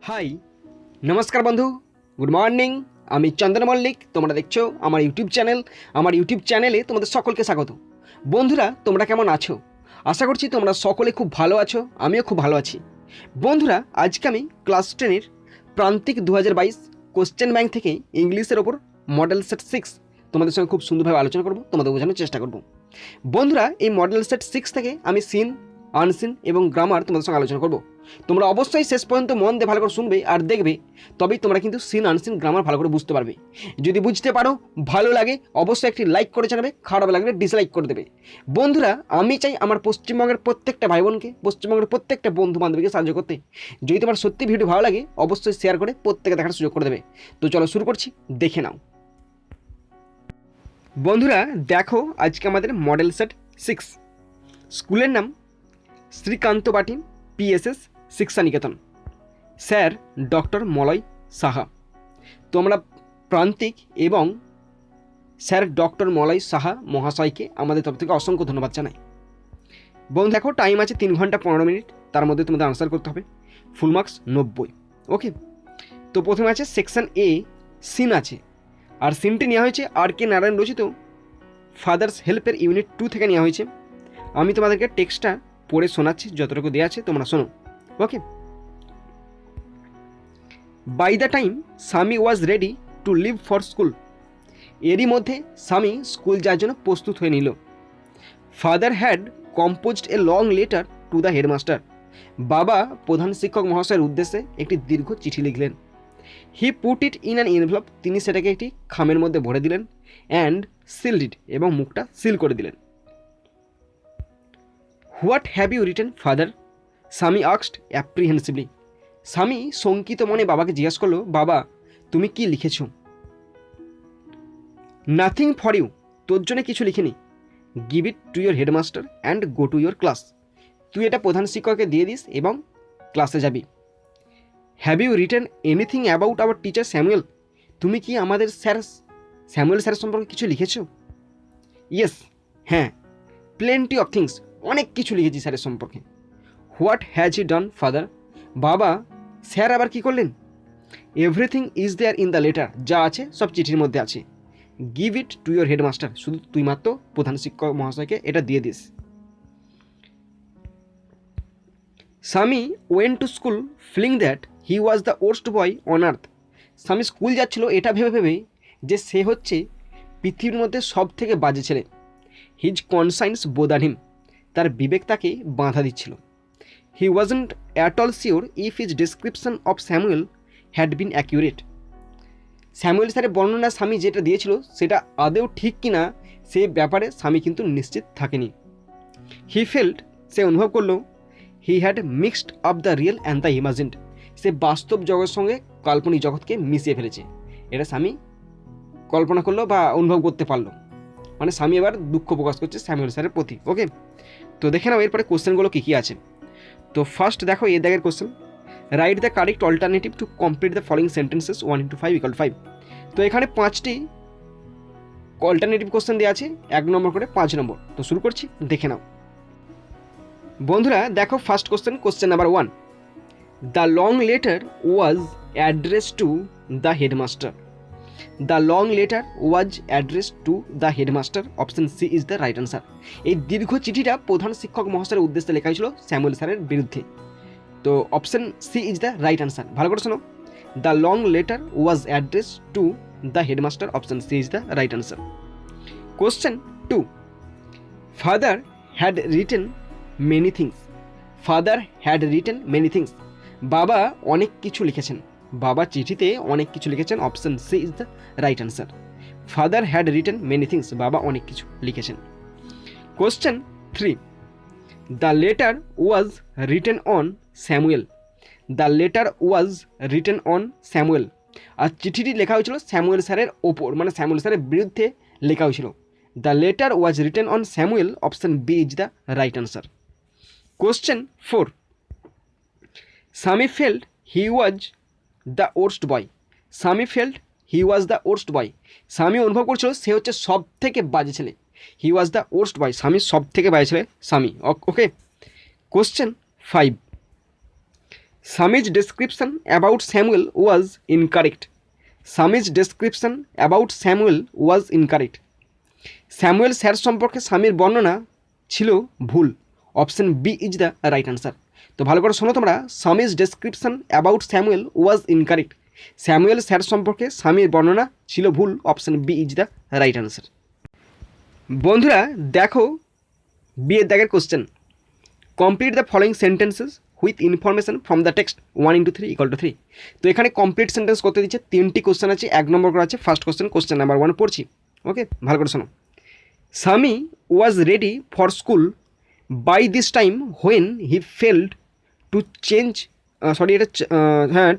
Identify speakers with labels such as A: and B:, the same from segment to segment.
A: High নমস্কার বন্ধু, good morning. আমি চন্দন মল্লিক, তোমরা দেখছো আমার ইউটিউব চ্যানেলে তোমাদের সকলকে স্বাগত। বন্ধুরা, তোমরা কেমন আছো? আশা করছি তোমরা সকলে খুব ভালো আছো, আমিও খুব ভালো আছি। বন্ধুরা, আজকে আমি ক্লাস 10-এর প্রান্তিক 2022 কোশ্চেন ব্যাংক থেকে ইংলিশের ওপর মডেল সেট 6 তোমাদের সঙ্গে খুব সুন্দরভাবে আলোচনা করব, তোমাদের বোঝানোর চেষ্টা করব। বন্ধুরা, এই মডেল সেট 6 থেকে আমি সিন, আনসিন এবং গ্রামার তোমাদের সঙ্গে আলোচনা করব। তোমরা অবশ্যই শেষ পর্যন্ত মন দিয়ে ভালো করে শুনবে আর দেখবে, তবেই তোমরা কিন্তু সিন, আনসিন, গ্রামার ভালো করে বুঝতে পারবে। যদি বুঝতে পারো, ভালো লাগে, অবশ্যই একটি লাইক করে জানাবে, খারাপ লাগলে ডিসলাইক করে দেবে। বন্ধুরা, আমি চাই আমার পশ্চিমবঙ্গের প্রত্যেকটা ভাই বোনকে, পশ্চিমবঙ্গের প্রত্যেকটা বন্ধু বান্ধবীকে সাহায্য করতে। যদি তোমার সত্যি ভিডিও ভালো লাগে, অবশ্যই শেয়ার করে প্রত্যেকে দেখার সুযোগ করে দেবে। তো চলো শুরু করছি, দেখে নাও। বন্ধুরা দেখো, আজকে আমাদের মডেল সেট 6, স্কুলের নাম শ্রীকান্ত বাটিন পিএসএস শিক্ষা নিকেতন, স্যার ডক্টর মলয় সাহা। তোমরা প্রান্তিক এবং স্যার ডক্টর মলয় সাহা মহাশয়কে আমাদের তরফ থেকে অসংখ্য ধন্যবাদ জানাই। বন্ধু দেখো, টাইম আছে 3 ঘন্টা 15 মিনিট, তার মধ্যে তোমাদের আনসার করতে হবে। Full marks 90। ওকে, তো প্রথমে আছে সেকশন এ, সিন আছে, আর সিনটি নেওয়া হয়েছে আর কে নারায়ণ রচিত ফাদার্স হেল্পের ইউনিট 2 থেকে নেওয়া হয়েছে। আমি তোমাদেরকে টেক্সটটা পড়ে শোনাচ্ছি, যতটুকু দেওয়া আছে তোমরা শোনো। ওকে। By the time Swami was ready to leave for school, এরই মধ্যে স্বামী স্কুল যাওয়ার জন্য প্রস্তুত হয়ে নিল। Father had composed a long letter to the headmaster, বাবা প্রধান শিক্ষক মহাশয়ের উদ্দেশ্যে একটি দীর্ঘ চিঠি লিখলেন। He put it in an envelope, তিনি সেটাকে একটি খামের মধ্যে ভরে দিলেন। অ্যান্ড সিলড ইট, এবং মুখটা সিল করে দিলেন। What have you written father, Swami asked apprehensively, Swami শঙ্কিত মনে বাবাকে জিজ্ঞাসা করলো, বাবা তুমি কি লিখেছ? নাথিং ফর ইউ, তোর জন্য কিছু লিখিনি। Give it to your headmaster and go to your class, তুই এটা প্রধান শিক্ষককে দিয়ে দিস এবং ক্লাসে যাবি। Have you written anything about our teacher Samuel, তুমি কি আমাদের স্যামুয়েল স্যার সম্পর্কে কিছু লিখেছ? ইয়েস, হ্যাঁ, প্লেন্টি অফ থিংস, অনেক কিছু লিখেছি স্যারের সম্পর্কে। What has he done father, বাবা স্যার আবার কি করলেন? Everything is there in the letter, যা আছে সব চিঠির মধ্যে আছে। Give it to your headmaster, শুধু তুই মাত্র প্রধান শিক্ষক মহাশয়কে এটা দিয়ে দিস। Swami went to school feeling that he was the worst boy on earth, Swami school যাচ্ছিল এটা ভেবে যে সে হচ্ছে পৃথিবীর মধ্যে সব থেকে বাজে ছেলে। হিজ কনসাইন্স বোদান হিম, তার বিবেক তাকে বাঁধা দিচ্ছিল। He wasn't at all sure if his description of Samuel had been accurate, Samuel স্যারের বর্ণনা স্বামী যেটা দিয়েছিল সেটা আদৌ ঠিক কিনা সে ব্যাপারে স্বামী কিন্তু নিশ্চিত থাকেনি। হি ফেল্ট, সে অনুভব করলো, he had mixed up the real and the imagined, সে বাস্তব জগতের সঙ্গে কাল্পনিক জগৎকে মিশিয়ে ফেলেছে। এটা স্বামী কল্পনা করলো বা অনুভব করতে পারলো, মানে স্বামী এবার দুঃখ প্রকাশ করছে স্যামুয়েল স্যারের প্রতি। ওকে, তো দেখে নাও এরপরে কোশ্চেনগুলো কী কী আছে। তো ফার্স্ট দেখো, এ দাগের question, right the correct alternative to complete the following sentences 1 × 5 = 5। তো এখানে 5টি অল্টারনেটিভ কোশ্চেন দেওয়া আছে, 1 নম্বর করে 5 নম্বর। তো শুরু করছি, দেখে নাও। বন্ধুরা দেখো, first question number 1, the long letter was address to the headmaster, the long letter was address to the headmaster, option C is the right answer. এই দীর্ঘ চিঠিটা প্রধান শিক্ষক মহাশয়ের উদ্দেশ্যে লেখা হয়েছিল স্যামুয়েল স্যারের বিরুদ্ধে। তো option C is the right answer. ভালো করে শোনো, the long letter was address to the headmaster, option C is the right answer. Question 2, father had written many things, father had written many things, বাবা অনেক কিছু লিখেছেন, বাবা চিঠিতে অনেক কিছু লিখেছেন, option C is the right answer. Father had written many things, বাবা অনেক কিছু লিখেছেন। Question 3, the letter was written on Samuel, the letter was written on Samuel, আর চিঠিটি লেখা হয়েছিল স্যামুয়েল স্যারের ওপর, মানে স্যামুয়েল স্যারের বিরুদ্ধে লেখা হয়েছিল। The letter was written on Samuel, option B is the right answer. Question 4, Swami felt he was the worst boy, Swami felt he was the worst boy, Swami অনুভব করছিল সে হচ্ছে সব থেকে বাজে ছেলে। হি ওয়াজ দ্য ওর্স্ট বয়, স্বামী সব থেকে বাজে ছেলে Swami. Okay, question 5, Swami's description about Samuel was incorrect. Swami's description about Samuel was incorrect. Samuel sir সম্পর্কে স্বামীর বর্ণনা ছিল ভুল। Option B is the right answer. তো ভালো করে শোনো তোমরা, Swami's description about Samuel was incorrect. Samuel sir সম্পর্কে স্বামীর বর্ণনা ছিল ভুল। Option B is the right answer. বন্ধুরা দেখো বিয়ের দাগের question, complete the following sentences with information from the text 1 × 3 = 3। তো এখানে কমপ্লিট সেন্টেন্স করতে দিচ্ছে, 3টি কোশ্চেন আছে, 1 নম্বর করে আছে। ফার্স্ট কোশ্চেন নাম্বার 1 পড়ছি, ওকে, ভালো করে শোনো। Swami was ready for school by this time when he failed to change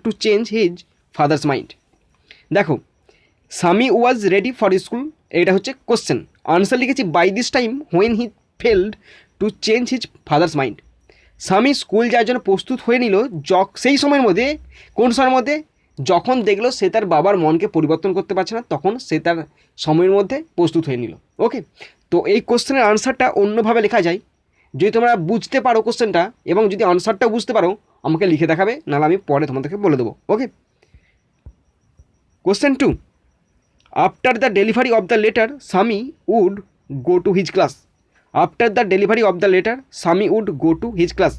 A: to change his father's mind. দেখো Swami was ready for school, এটা হচ্ছে কোশ্চেন। আনসার লিখেছি by this time when he failed to change his father's mind. Swami school যাওয়ার জন্য প্রস্তুত হয়ে নিল সেই সময়ের মধ্যে। কোন সময়ের মধ্যে? যখন দেখলো সে তার বাবার মনকে পরিবর্তন করতে পারছে না, তখন সে তার সময়ের মধ্যে প্রস্তুত হয়ে নিল। ওকে, তো এই কোশ্চেনের আনসারটা অন্যভাবে লেখা যায়। যদি তোমরা বুঝতে পারো কোশ্চেনটা এবং যদি আনসারটাও বুঝতে পারো আমাকে লিখে দেখাবে, নাহলে আমি পরে তোমাদেরকে বলে দেবো। Okay, question 2, after the delivery of the letter Swami would go to his class. After the delivery of the letter Swami would go to his class.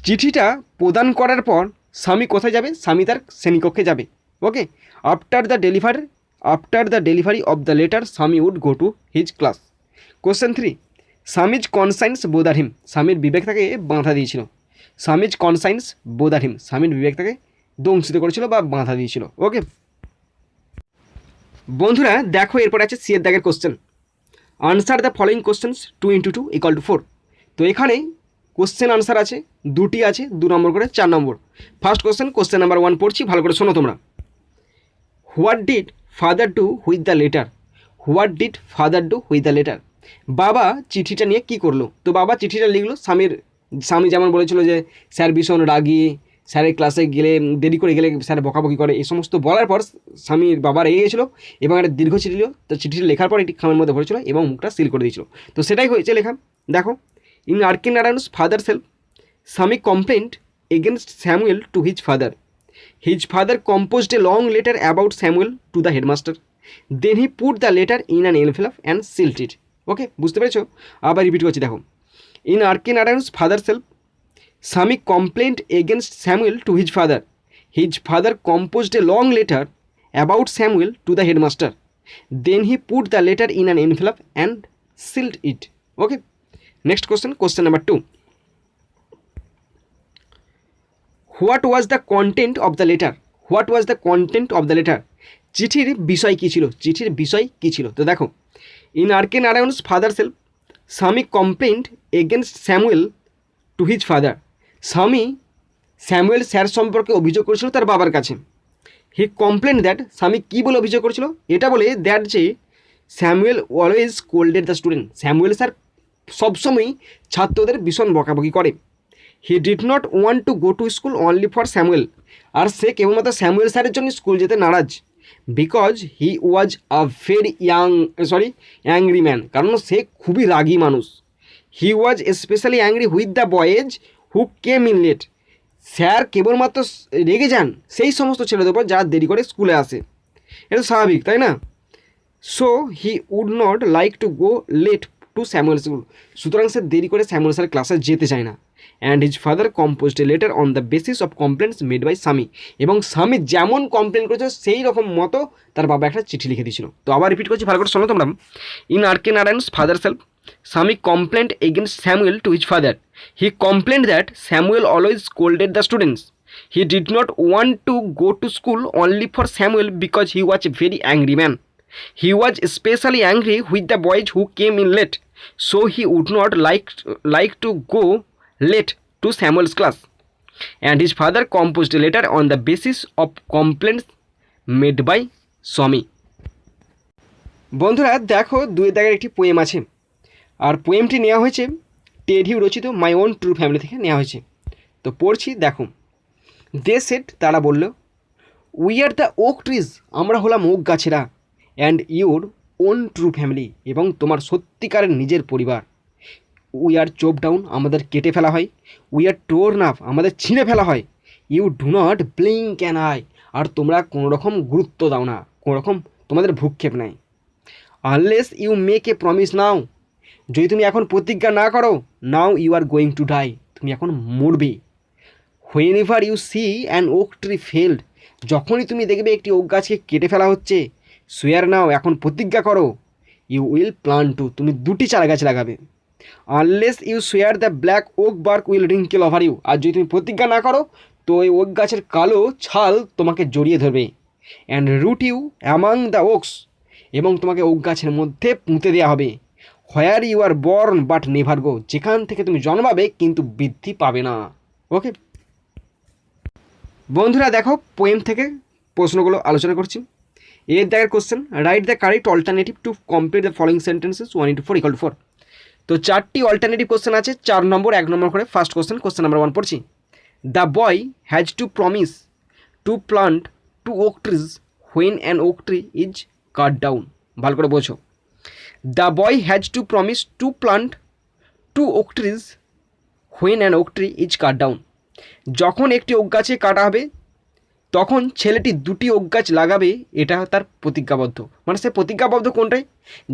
A: চিঠিটা প্রদান করার পর স্বামী কোথায় যাবে? স্বামী তার শ্রেণীকক্ষে যাবে। Okay, after the delivery of the letter Swami would go to his class. Question 3, Swami's conscience bother him. স্বামীর বিবেক তাকে বাঁধা দিয়েছিল। স্বামীজ কনসাইন্স বোদার হিম, স্বামীর বিবেক তাকে দংশিত করেছিল বা বাঁধা দিয়েছিল। ওকে বন্ধুরা দেখো এরপর আছে সি এর দাগের question, answer the following questions 2 × 2 = 4। তো এখানে কোশ্চেন আনসার আছে, দুটি আছে, 2 নম্বর করে 4 নম্বর। ফার্স্ট কোশ্চেন নাম্বার 1 পড়ছি, ভালো করে শোনো তোমরা। What did father do with the letter? What did father do with the letter? বাবা চিঠিটা নিয়ে কি করলো? তো বাবা চিঠিটা লিখলো। স্বামী যেমন বলেছিল যে স্যার ভীষণ রাগী, স্যারের ক্লাসে গেলে দেরি করে গেলে স্যার বকাবকি করে, এই সমস্ত বলার পর স্বামীর বাবা রেগে গেছিলো এবং একটা দীর্ঘ চিঠি দিল। তো চিঠিটা লেখার পর একটি খামের মধ্যে ভরেছিল এবং মুখটা সিল করে দিয়েছিল। তো সেটাই হয়েছে লেখা। দেখো, in R K Narayan's father self Swami complained against Samuel to his father. His father composed a long letter about Samuel to the headmaster. Then he put the letter in an envelope and sealed it. Okay, বুঝতে পেরেছো? আবার repeat করছি, দেখো। In R K Narayan's father self Swami complained against Samuel to his father. His father composed a long letter about Samuel to the headmaster. Then he put the letter in an envelope and sealed it. Okay, next question number 2, what was the content of the letter? What was the content of the letter? চিঠির বিষয় কী ছিল? চিঠির বিষয় কী ছিল? তো দেখো, in R K Narayan's father self Swami complained against Samuel to his father. Samuel sir সম্পর্কে অভিযোগ করেছিল তার বাবার কাছে। হি কমপ্লেন দ্যাট, স্বামী কী বলে অভিযোগ করেছিল? এটা বলে দ্যাট যে Samuel always scolded the student. Samuel sir সবসময়ই ছাত্রদের ভীষণ বকাবকি করে। He did not want to go to school only for Samuel. আর সে কেবলমাত্র স্যামুয়েল স্যারের জন্য স্কুল যেতে নারাজ। Because he was a very angry man, কারণ সে খুবই রাগী মানুষ। He was specially angry with the boys who came in late. Sir কেবলমাত্র রেগে যান সেই সমস্ত ছেলেদের উপর যারা দেরি করে স্কুলে আসে। এটা স্বাভাবিক, তাই না? So he would not like to go late to Samuel school. সুতরাং সে দেরি করে স্যামুয়েল স্যার ক্লাসে যেতে চায় না। And his father composed a letter on the basis of complaints made by Swami. এবং স্বামী যেমন কমপ্লেন করেছিল সেই রকম মতো তার বাবা একটা চিঠি লিখে দিয়েছিল। তো আবার রিপিট করছি, ভালো করে শোনো তোমরা। In R K Narayan's father self Swami complained against Samuel to his father. He complained that Samuel always scolded the students. He did not want to go to school only for Samuel because he was a very angry man. He was especially angry with the boys who came in late, so he would not like to go late to Samuel's class. And his father composed a letter on the basis of complaints made by Swami. বন্ধুরা দেখো, 2 দাগের একটি poem আছে, আর পোয়েমটি নেওয়া হয়েছে Ted Hugh রচিত মাই own true family থেকে নেওয়া হয়েছে। তো পড়ছি, দেখো। দে সেড, তারা বলল, we are the oak trees, আমরা হলাম ওক গাছেরা। And your own true family, এবং তোমার সত্যিকারের নিজের পরিবার। উই আর চোপ ডাউন, আমাদের কেটে ফেলা হয়। উই আর টোর্ন আপ, আমাদের ছিঁড়ে ফেলা হয়। You do not blink an eye, আর তোমরা কোনো রকম গুরুত্ব দাও না, কোনো রকম তোমাদের ভ্রুক্ষেপ নাই। Unless you make a promise now, যদি তুমি এখন প্রতিজ্ঞা না করো, now you are going to die, তুমি এখন মরবে। Whenever you see an oak tree felled, যখনই তুমি দেখবে একটি ওক গাছকে কেটে ফেলা হচ্ছে, সুয়ার নাও, এখন প্রতিজ্ঞা করো, ইউ উইল প্লান্ট টু, তুমি 2টি চারা গাছ লাগাবে। Unless you swear the black oak bark will wrinkle over you, আর যদি তুমি প্রতিজ্ঞা না করো তো ওই ওক গাছের কালো ছাল তোমাকে জড়িয়ে ধরবে। And root you among the oaks, এবং তোমাকে ওক গাছের মধ্যে পুঁতে দেওয়া হবে। Where you are born but never go, যেখান থেকে তুমি জন্মাবে কিন্তু বৃদ্ধি পাবে না। ওকে বন্ধুরা, দেখো পোয়েম থেকে প্রশ্নগুলো আলোচনা করছি। এর দাগের question, right the correct alternative to complete the following sentences 1 into 4 = 4। তো 4টি অল্টারনেটিভ কোশ্চেন আছে, 4 নম্বর 1 নম্বর করে। ফার্স্ট কোশ্চেন নাম্বার 1 পড়ছি। The boy has to promise to plant 2 oak trees when an oak tree is cut down. ভালো করে বোঝো। The boy has to promise to plant 2 oak trees when an oak tree is cut down, যখন একটি okay গাছে কাটা হবে তখন ছেলেটি 2টি ওক গাছ লাগাবে, এটা তার প্রতিজ্ঞাবদ্ধ। মানে সে প্রতিজ্ঞাবদ্ধ কোনটাই,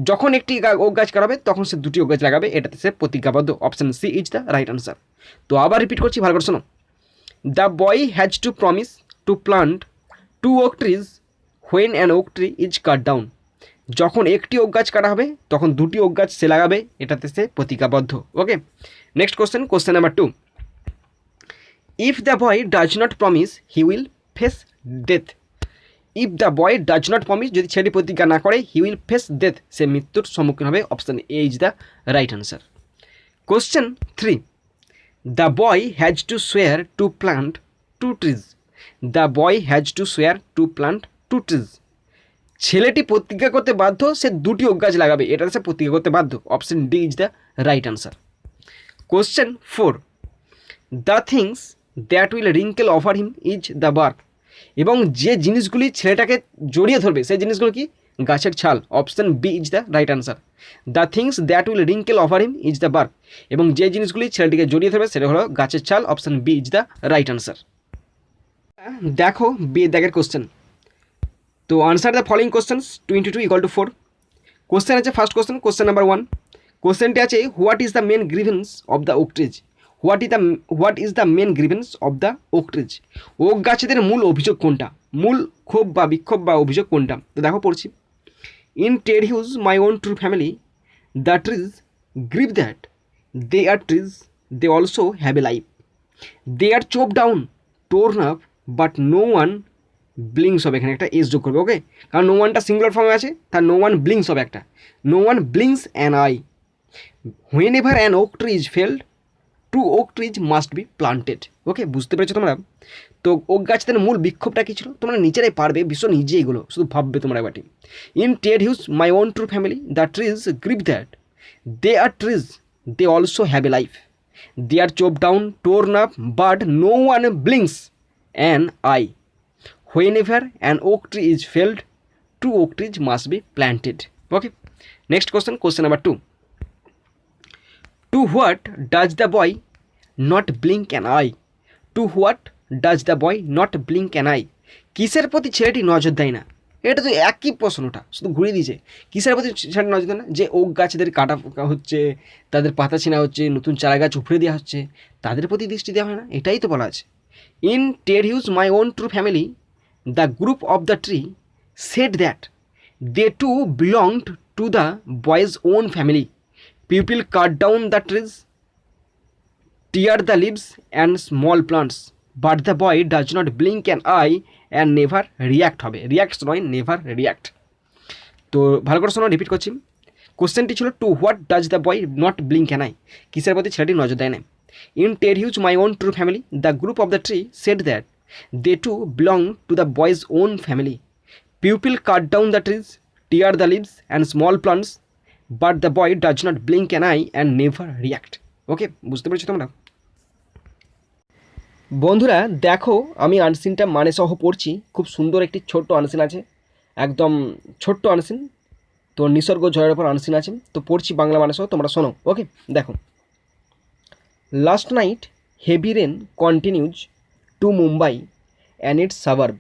A: যখন একটি ওক গাছ কাটাবে তখন সে 2টি ওক গাছ লাগাবে, এটাতে সে প্রতিজ্ঞাবদ্ধ। Option C is the right answer. তো আবার রিপিট করছি, ভালো করে শোনো। The boy has to promise to plant 2 oak trees when an oak tree is cut down, যখন একটি ওক গাছ কাটা হবে তখন 2টি ওক গাছ সে লাগাবে, এটাতে সে প্রতিজ্ঞাবদ্ধ। ওকে next question number 2। If the boy does not promise he will face death. If the boy does not promise, যদি ছেলেটি প্রতিজ্ঞা না করে, হি উইল ফেস ডেথ, সে মৃত্যুর সম্মুখীন হবে। Option A is the right answer. Question 3। The boy has two সোয়ার two plant 2 trees. The boy has two সোয়ার টু প্লান্ট 2 ট্রিজ, ছেলেটি প্রতিজ্ঞা করতে বাধ্য সে 2টি ওক গাছ লাগাবে, এটা সে প্রতিজ্ঞা করতে বাধ্য। Option D is the right answer. Question 4। The things that will wrinkle over him is the bark, এবং যে জিনিসগুলি ছেলেটাকে জড়িয়ে ধরবে সেই জিনিসগুলো কি, গাছের ছাল। Option B is the right answer. The things that will wrinkle over him is the bark, এবং যে জিনিসগুলি ছেলেটিকে জড়িয়ে ধরবে সেটা হলো গাছের ছাল। Option B is the right answer. দেখো বি দাগের কোশ্চেন। তো answer the following questions 2 into 2 = 4। Question আছে ফার্স্ট কোশ্চেন নাম্বার 1। কোশ্চেনটি আছে, what is the main grievance of the oak trees. What is the main grievance of the oak trees, oak গাছেদের মূল অভিযোগ কোনটা, মূল ক্ষোভ বা বিক্ষোভ বা অভিযোগ কোনটা। তো দেখো পড়ছি। In Ted Hughes my own true family the trees grieve that they are trees, they also have a life, they are chop down torn up but no one blinks হবে, এখানে একটা এস যোগ করবে। ওকে, কারণ নো ওয়ানটা singular ফর্মে আছে, তার নো ওয়ান ব্লিংস হবে একটা, no one blinks an eye. Whenever an oak tree is felled 2 oak trees must be planted. Okay, বুঝতে পেরেছো তোমরা? তো ওক গাছদের মূল বিক্ষোভটা কী ছিল, তোমরা নিজেরাই পারবে, বিশ্ব নিজে এগুলো শুধু ভাববে তোমরা একবারটি। In Ted Hughes my own true family the trees grieve that they are trees, they also have a life, they are chop down torn up but no one blinks an eye. Whenever an oak tree is felled 2 oak trees must be planted. Okay, next question number 2. To what does the boy not blink an eye? To what does the boy not blink an eye? কিসের প্রতি ছেলেটি নজর দেয় না, এটা তো একই প্রশ্নটা, শুধু ঘুরিয়ে দিয়েছে। কিসের প্রতি ছেলেটি নজর দেয় না, যে ওক গাছেদের কাটা হচ্ছে, তাদের পাতা ছিনা হচ্ছে, নতুন চারা গাছ উপড়ে দেওয়া হচ্ছে, তাদের প্রতি দৃষ্টি দেওয়া হয় না, এটাই তো বলা আছে। In Ted Hughes my own true family the group of the tree said that they too belonged to the boy's own family. People cut down the trees, tear the leaves and small plants, but the boy does not blink an eye and never react হবে, react নয়, never react. তো ভালো করে শোনো, repeat করছি। কোশ্চেনটি ছিল, to what does the boy not blink an eye, কিসের প্রতি ছেলেটি নজর দেয় না। In Ted Hughes my own true family the group of the tree said that they too belong to the boy's own family. People cut down the trees, tear the leaves and small plants, but the boy does not blink an eye and never react. ওকে, বুঝতে পেরেছো তোমরা? বন্ধুরা দেখো, আমি আনসিনটা মানে সহ পড়ছি, খুব সুন্দর একটি ছোট্ট আনসিন আছে, একদম ছোট্ট আনসিন। তো নিসর্গ জয়ের ওপর আনসিন আছে, তো পড়ছি বাংলা মানে সহ, তোমরা শোনো। ওকে, দেখো। Last night heavy rain continues to Mumbai and its suburb,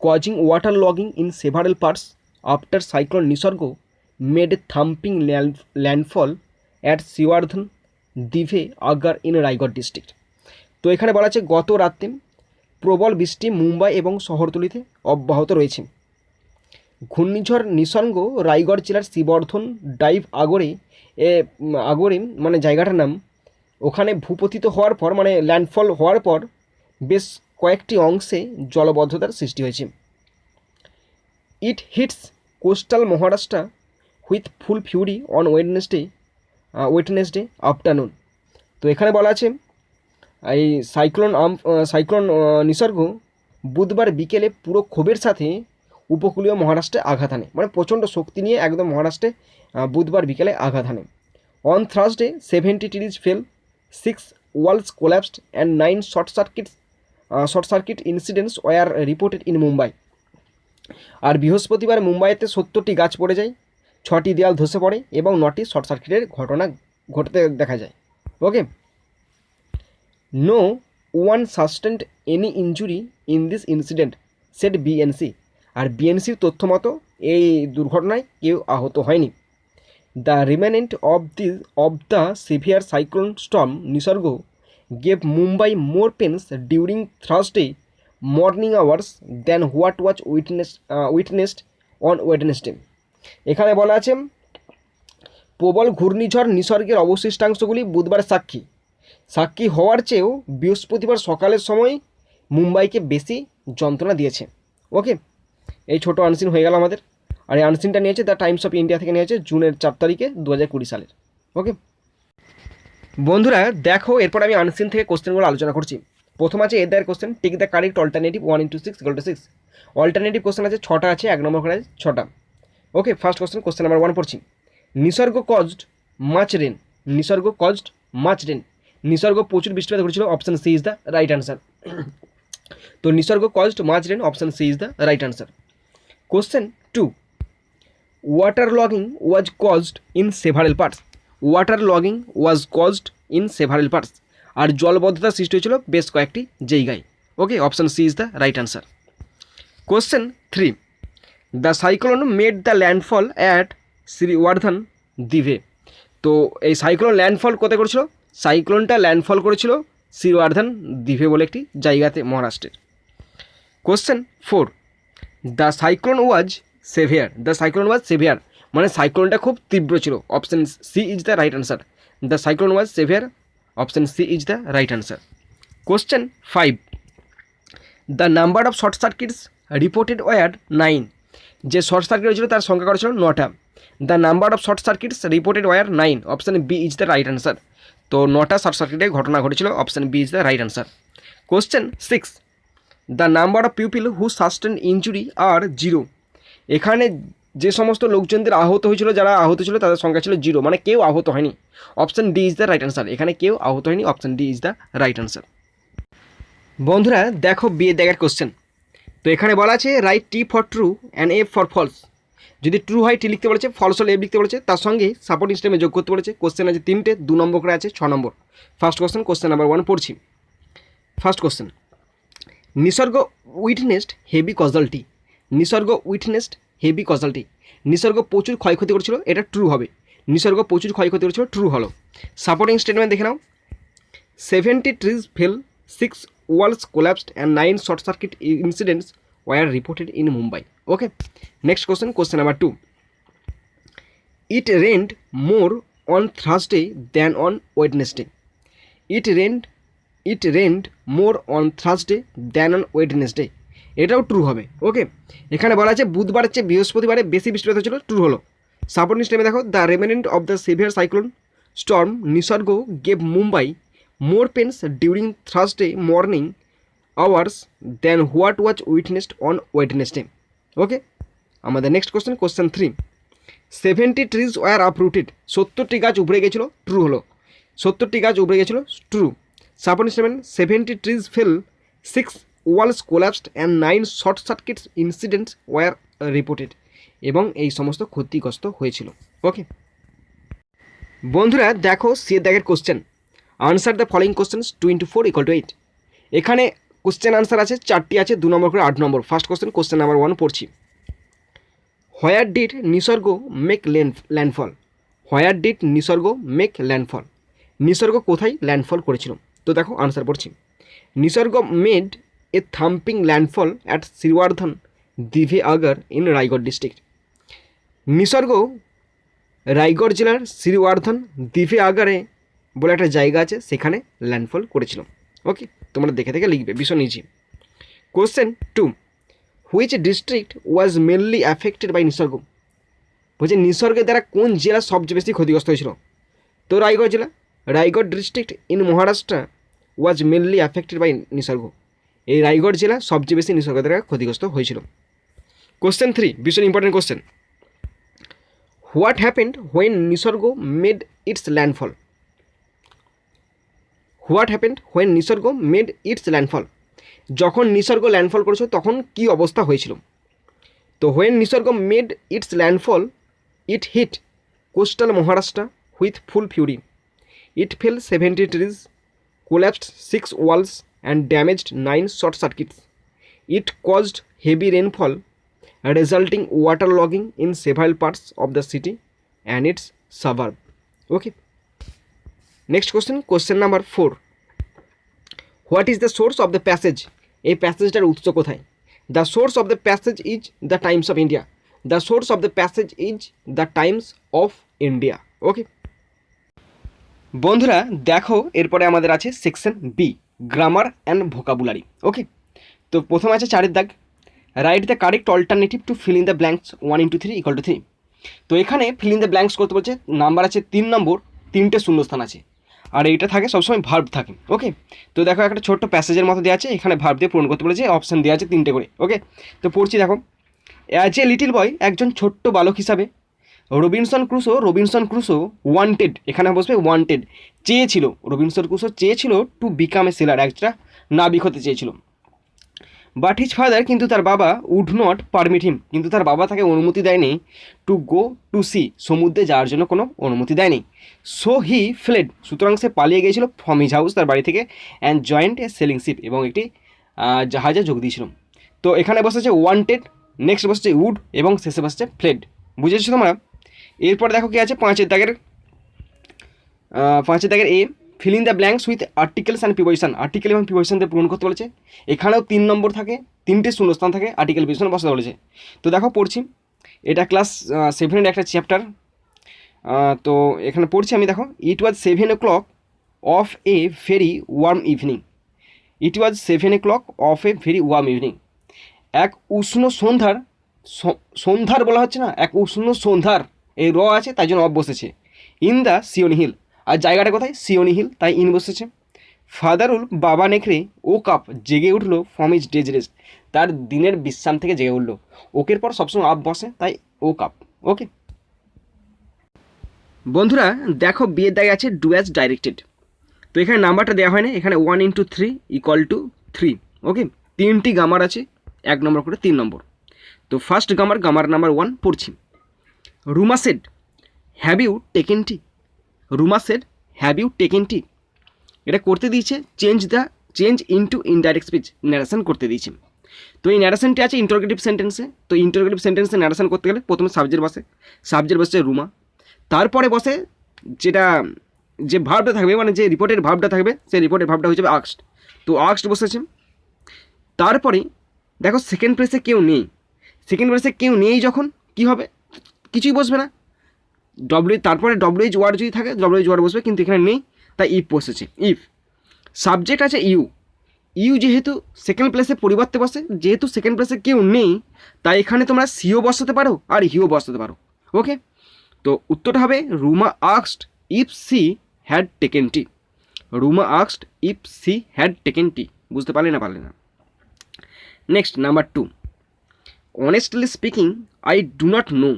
A: causing waterlogging in several parts after cyclone Nisargo made a thumping landfall at Siwardhan, Dive, Agar in Raigad district. তো এখানে বলা আছে গত রাতে প্রবল বৃষ্টি মুম্বাই এবং শহরতলিতে অব্যাহত রয়েছে। ঘূর্ণিঝড় নিসর্গ রায়গড় জেলার শ্রীবর্ধন ডাইভ আগরে মানে জায়গাটার নাম, ওখানে ভূপতিত হওয়ার পর মানে ল্যান্ডফল হওয়ার পর বেশ কয়েকটি অংশে জলবদ্ধতার সৃষ্টি হয়েছে। It hits coastal Maharashtra with full fury on Wednesday afternoon. তো এখানে বলা আছে এই সাইক্লোন নিসর্গ বুধবার বিকেলে পুরো ক্ষোভের সাথে উপকূলীয় মহারাষ্ট্রে আঘাত হানে, মানে প্রচণ্ড শক্তি নিয়ে একদম মহারাষ্ট্রে বুধবার বিকেলে আঘাত হানে। On Thursday 70 trees fail, 6 walls collapsed and 9 short circuit incidents were reported in Mumbai. আর বৃহস্পতিবার মুম্বাইতে 70টি গাছ পড়ে যায়, 6টি দেয়াল ধসে পড়ে এবং 9টি শর্ট সার্কিটের ঘটনা ঘটতে দেখা যায়। Okay, no one sustained any injury in this incident said BNC. আর বিএনসির তথ্য মতো এই দুর্ঘটনায় কেউ আহত হয়নি। The remnant of the severe cyclone storm Nisarga gave Mumbai more pains during Thursday morning hours than what was witnessed on Wednesday. এখানে বলা আছে প্রবল ঘূর্ণিঝড় নিসর্গের অবশিষ্টাংশগুলি বুধবার সাক্ষী হওয়ার চেয়েও বৃহস্পতিবার সকালের সময় মুম্বাইকে বেশি যন্ত্রণা দিয়েছে। ওকে, এই ছোটো আনসিন হয়ে গেল আমাদের। আর এই আনসিনটা নিয়েছে দ্য টাইমস অফ ইন্ডিয়া থেকে নিয়েছে জুনের 4 তারিখে 2020 সালের। ওকে বন্ধুরা দেখো, এরপর আমি আনসিন থেকে কোশ্চেনগুলো আলোচনা করছি। প্রথম আছে এর দ্বারা question, tick the correct alternative 1 × 6 = 6। Alternative question আছে 6টা আছে, 1 নম্বর করে আছে 6টা। ওকে, ফার্স্ট কোশ্চেন নাম্বার 1 পড়ছি। Nisarga caused much rain. Nisarga প্রচুর বৃষ্টিপাত ঘটেছিল, option C is the right answer. তো Nisarga caused much rain, option C is the right answer. Question 2, water logging was caused in several parts. আর জলবদ্ধতা সৃষ্টি হয়েছিল বেশ কয়েকটি জায়গায়। Okay, option C is the right answer. Question 3, the cyclone made the landfall at Shrivardhan Dive. তো এই cyclone landfall কোথায় করেছিল? সাইক্লোনটা ল্যান্ডফল করেছিল শ্রীওয়ার্ধন দিভে বলে একটি জায়গাতে মহারাষ্ট্রের। Question 4, the cyclone was severe. মানে সাইক্লোনটা খুব তীব্র ছিল, option C is the right answer. The cyclone was severe, option C is the right answer. Question 5, the number of short circuits reported were 9। যে শর্ট সার্কিট হয়েছিল তার সংখ্যা করেছিল 9টা। The number of short circuits reported were 9, option B is the right answer. তো 9টা short সার্কিটের ঘটনা ঘটেছিল, option B is the right answer. Question 6, the number of people who sustain injury are 0। এখানে যে সমস্ত লোকজনদের যারা আহত ছিল তাদের সংখ্যা ছিল 0, মানে কেউ আহত হয়নি। Option D is the right answer. এখানে কেউ আহত হয়নি, option D is the right answer. বন্ধুরা দেখো বিয়ের দাগের কোশ্চেন। তো এখানে বলা আছে write T for true and A for false. যদি ট্রু হয় টি লিখতে বলেছে, ফলস হলে এফ লিখতে বলেছে, তার সঙ্গে সাপোর্টিং স্টেটমেন্ট যোগ করতে বলেছে। কোশ্চেন আছে 3টে, 2 নম্বর করে আছে 6 নম্বর। ফার্স্ট কোশ্চেন নাম্বার 1 পড়ছি। ফার্স্ট কোশ্চেন, নিসর্গ উইটনেসড হেভি কজাল্টি। নিসর্গ প্রচুর ক্ষয়ক্ষতি করেছিল, এটা ট্রু হবে। নিসর্গ প্রচুর ক্ষয়ক্ষতি করেছিল, ট্রু হলো। সাপোর্টিং স্টেটমেন্ট দেখে নাও। 70 trees fell, 6 walls collapsed and 9 short circuit incidents were reported in Mumbai. Okay, next question number 2. It rained more on Thursday than on Wednesday. It rained more on Thursday than on Wednesday. এটাও true হবে। ওকে, এখানে বলা আছে বুধবার চেয়ে বৃহস্পতিবারে বেশি বৃষ্টিপাত হয়েছিল, ট্রু হলো। সাপোর্টিং স্টেটমেন্ট দেখো, the remnant of the severe cyclone storm Nisarga gave Mumbai more pains during Thursday morning hours than what was witnessed on Wednesday. Okay, আমাদের next question 3, 70 trees were uprooted. 70টি গাছ উপড়ে গেছিল, ট্রু হলো। 70টি গাছ উপড়ে গেছিল, true. Supporting statement, 70 trees fell, 6 walls collapsed and 9 short circuit incidents were reported. এবং এই সমস্ত ক্ষতিগ্রস্ত হয়েছিল। ওকে বন্ধুরা দেখো সি এর দাগের question. Answer the following questions 2 × 4 = 8। এখানে কোশ্চেন আনসার আছে 4টি আছে, 2 নম্বর করে 8 নম্বর। ফার্স্ট কোশ্চেন নাম্বার 1 পড়ছি। Where did Nisarga make landfall? Where did Nisarga make landfall? Nisarga কোথায় ল্যান্ডফল করেছিল? তো দেখো আনসার পড়ছি। Nisarga made a thumping landfall at Shrivardhan Diveagar in Raigad district. Nisarga Raigad জেলার শ্রীওয়ার্ধন দিভে আগারে বলে একটা জায়গা আছে, সেখানে ল্যান্ডফল করেছিল। ওকে, তোমরা দেখে দেখে লিখবে, ভীষণ easy. Question 2, which district was mainly affected by Nisarga? বলছে নিসর্গের দ্বারা কোন জেলা সবচেয়ে বেশি ক্ষতিগ্রস্ত হয়েছিল? তো রায়গড় জেলা। Raigad district in Maharashtra was mainly affected by Nisarga. এই রায়গড় জেলা সবচেয়ে বেশি নিসর্গ দ্বারা ক্ষতিগ্রস্ত হয়েছিল। কোশ্চেন 3, ভীষণ important question. What happened when Nisarga made its landfall? What happened when Nisarga made its landfall? যখন নিসর্গ ল্যান্ডফল করেছিল তখন কি অবস্থা হয়েছিল? তো when Nisarga made its landfall it hit coastal Maharashtra with full fury. It fell 70 trees, collapsed 6 walls and damaged 9 short circuits. It caused heavy rainfall, resulting waterlogging in several parts of the city and its suburb. Okay. Next question number 4. What is the source of the passage? এই প্যাসেজটার উৎস কোথায়? The source of the passage is the Times of India. The source of the passage is the Times of India. Okay. বন্ধুরা দেখো, এরপরে আমাদের আছে section B, grammar and vocabulary. Okay, তো প্রথম আছে 4 দাগ, write the correct alternative to fill in the blanks 1 × 3 = 3। তো এখানে ফিল ইন দ্য ব্ল্যাঙ্কস করতে বলছে, নাম্বার আছে 3 নম্বর, 3টে শূন্যস্থান আছে, আর এইটা থাকে সবসময় ভার্ব থাকে। ওকে, তো দেখো একটা ছোট্ট প্যাসেজের মতো দেওয়া আছে, এখানে ভার্ব দিয়ে পূরণ করতে বলেছে, অপশান দেওয়া আছে 3টে করে। ওকে, তো পড়ছি দেখো। অ্যাজ এ লিটিল বয়, একজন ছোট্ট বালক হিসাবে, রবিনসন ক্রুসো ওয়ান্টেড, এখানে বসবে ওয়ান্টেড, চেয়েছিল, রবিনসন ক্রুসো চেয়েছিল টু বিকাম এ সেলার, একটা নাবিক হতে চেয়েছিল। বাট হিজ ফাদার, কিন্তু তার বাবা, উড নট পারমিট হিম, কিন্তু তার বাবা তাকে অনুমতি দেয়নি, টু গো টু সি, সমুদ্রে যাওয়ার জন্য কোনো অনুমতি দেয়নি। সো হি ফ্লেড, সুতরাং সে পালিয়ে গিয়েছিল ফ্রম হিজ হাউস, তার বাড়ি থেকে, and joined a sailing ship, এবং একটি জাহাজে যোগ দিয়েছিল। তো এখানে বসেছে ওয়ান্টেড, নেক্সট বসেছে উড, এবং শেষে বসেছে ফ্লেড। বুঝেছো তোমরা? এরপর দেখো কি আছে 5 দাগের এ, fill in the blanks with articles and preposition. Article এবং প্রিপোজিশন দিয়ে পূরণ করতে বলেছে। এখানেও 3 নম্বর থাকে, 3টে শূন্যস্থান থাকে, আর্টিকেল প্রিপোজিশন বসাতে বলেছে। তো দেখো পড়ছি, এটা ক্লাস 7-এর একটা চ্যাপ্টার। তো এখানে পড়ছি আমি, দেখো, ইট ওয়াজ 7 o'clock of a very warm evening. It was 7 o'clock of a very warm evening. এক উষ্ণ সন্ধ্যার বলা হচ্ছে না, এক উষ্ণ সন্ধ্যার, এই র আছে তাই জন্য অফ বসেছে। ইন দ্য সিওনি হিল, আর জায়গাটা কোথায়? সিওনি হিল, তাই ইন বসেছে। ফাদারুল, বাবা নেকড়ে, ও কাপ, জেগে উঠলো ফ্রম হিজ ডেজ রেস্ট, তার দিনের বিশ্রাম থেকে জেগে উঠলো। ওকের পর সবসময় আপ বসে, তাই ও কাপ। ওকে বন্ধুরা দেখো, বিয়ের দাগে আছে ডু অ্যাজ ডাইরেক্টেড। তো এখানে নাম্বারটা দেওয়া হয় না, এখানে 1 × 3 = 3। ওকে, 3টি গ্রামার আছে, 1 নম্বর করে 3 নম্বর। তো ফার্স্ট গ্রামার নাম্বার 1 পড়ছি। Ruma said, have you taken tea? Ruma said, have you taken tea? এটা করতে দিয়েছে change into indirect speech, narration করতে দিয়েছে। তো এই ন্যারেশনটি আছে ইন্টারোগেটিভ সেন্টেন্সে। তো ইন্টারোগেটিভ সেন্টেন্সে ন্যারেশন করতে গেলে প্রথমে সাবজেক্ট বসে রুমা, তারপরে বসে যে ভার্বটা থাকবে, মানে যে রিপোর্টের ভার্বটা থাকবে, সেই রিপোর্টের ভার্বটা হয়ে যাবে আক্সড। তো আক্সড বসেছে। তারপরে দেখো সেকেন্ড প্লেসে কেউ নেই, যখন কি হবে? কিছুই বসবে না, তারপরে ডব্লিউএইচ ওয়ার্ড যদি থাকে ডব্লিউএইচ ওয়ার্ড বসবে, কিন্তু এখানে নেই, তাই ইফ বসেছে। ইফ সাবজেক্ট আছে ইউ যেহেতু সেকেন্ড প্লেসে পরিবর্তে বসে, যেহেতু সেকেন্ড প্লেসে কেউ নেই, তাই এখানে তোমরা সিও বসাতে পারো আর হিও বসাতে পারো। ওকে, তো উত্তরটা হবে Ruma asked if she had taken tea. Ruma asked if she had taken tea. বুঝতে পারলে না? Next number 2, honestly speaking I do not know,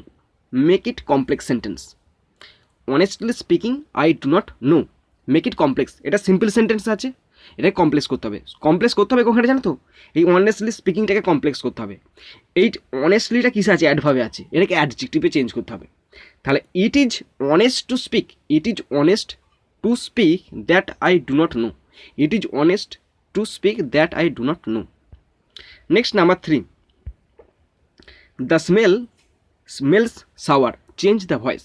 A: make it complex sentence. Honestly speaking I do not know, make it complex. এটা simple sentence আছে, এটাকে complex করতে হবে। কোনখানে জানো তো? এই অনেস্টলি স্পিকিংটাকে কমপ্লেক্স করতে হবে। এই অনেস্টলিটা কিসে আছে? অ্যাডভার্বে আছে, এটাকে অ্যাডজেক্টিভে চেঞ্জ করতে হবে। তাহলে it is honest to speak that I do not know. It is honest to speak that I do not know. Next number 3, the smells sour, change the voice.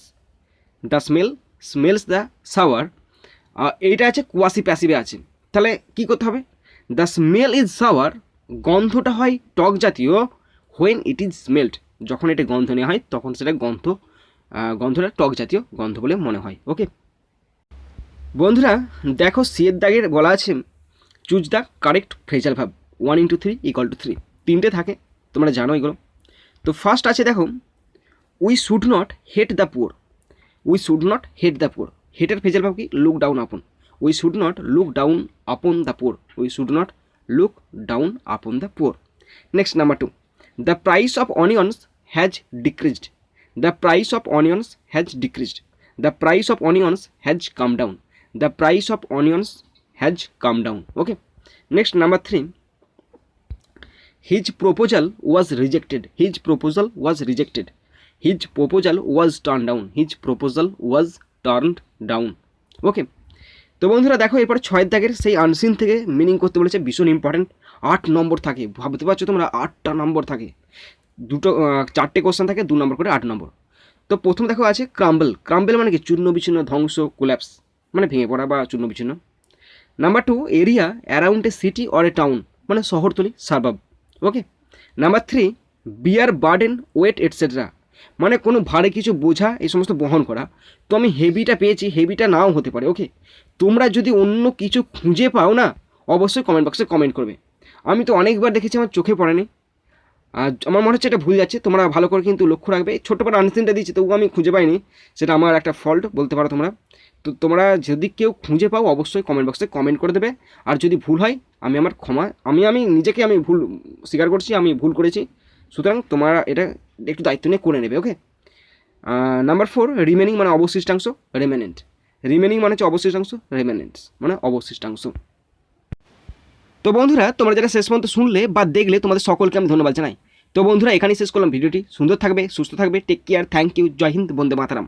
A: The smells the sour, এইটা আছে কুয়াশি প্যাসিভে আছে, তাহলে কী করতে হবে? The smell is sour, গন্ধটা হয় টক জাতীয়, when it is smelled, যখন এটা গন্ধ নেওয়া হয় তখন সেটা গন্ধটা টক জাতীয় গন্ধ বলে মনে হয়। ওকে বন্ধুরা, দেখো সিয়ের দাগের বলা আছে choose the correct phrasal verb, 1 × 3 = 3, তিনটে থাকে, তোমরা জানো এগুলো। তো ফার্স্ট আছে দেখো, we should not hate the poor. We should not hate the poor, হেটের ফ্রেজাল ভার্ব কি? Look down upon. We should not look down upon the poor. We should not look down upon the poor. Next number 2, the price of onions has decreased. The price of onions has decreased. The price of onions has come down. The price of onions has come down. Okay next number 3, his proposal was rejected. His proposal was rejected. His proposal was turn down. His proposal was turned down. Okay তো বন্ধুরা দেখো, এরপর 6 দাগের সেই unseen থেকে meaning করতে বলেছে, ভীষণ ইম্পর্টেন্ট। 8 নম্বর থাকে, ভাবতে পারছো তোমরা, 8টা নম্বর থাকে, 4টে কোশ্চেন থাকে, 2 নম্বর করে 8 নম্বর। তো প্রথম দেখো আছে ক্রাম্বল। ক্রাম্বল মানে কি? চূর্ণ বিচ্ছিন্ন, ধ্বংস, কোল্যাপস, মানে ভেঙে পড়া বা চূর্ণ বিচ্ছিন্ন। Number 2, area around a city or a town, মানে শহরতলি, সাবাব। ওকে নাম্বার 3, বিয়ার বার্ডেন ওয়েট এটসেট্রা, মানে কোনো ভারী কিছু বোঝা এই সমস্ত বহন করা। তো আমি হেভিটা পেয়েছি, হেভিটা নাও হতে পারে। ওকে তোমরা যদি অন্য কিছু খুঁজে পাও না, অবশ্যই কমেন্ট বক্সে কমেন্ট করবে। আমি তো অনেকবার দেখেছি আমার চোখে পড়েনি, আর আমার মনে হচ্ছে এটা ভুল যাচ্ছে। তোমরা ভালো করে কিন্তু লক্ষ্য রাখবে। ছোট্টপাট আনসিনটা দিচ্ছি, তবুও আমি খুঁজে পাইনি, সেটা আমার একটা ফল্ট বলতে পারো তোমরা। তো তোমরা যদি কেউ খুঁজে পাও অবশ্যই কমেন্ট বক্সে কমেন্ট করে দেবে। আর যদি ভুল হয় আমি নিজেকে ভুল স্বীকার করছি, আমি ভুল করেছি, সুতরাং তোমরা এটা একটু দায়িত্ব নিয়ে করে নেবে। ওকে নাম্বার 4, রিমেনিং মানে অবশিষ্টাংশ, রেমেনেন্ট। রিমেনিং মানে হচ্ছে অবশিষ্টাংশ, রেমেনেন্টস মানে অবশিষ্টাংশ। তো বন্ধুরা, তোমরা যারা শেষ পর্যন্ত শুনলে বা দেখলে তোমাদের সকলকে আমি ধন্যবাদ জানাই। তো বন্ধুরা, এখানেই শেষ করলাম ভিডিওটি। সুন্দর থাকবে, সুস্থ থাকবে, টেক কেয়ার, থ্যাংক ইউ, জয় হিন্দ, বন্দে মাতরম।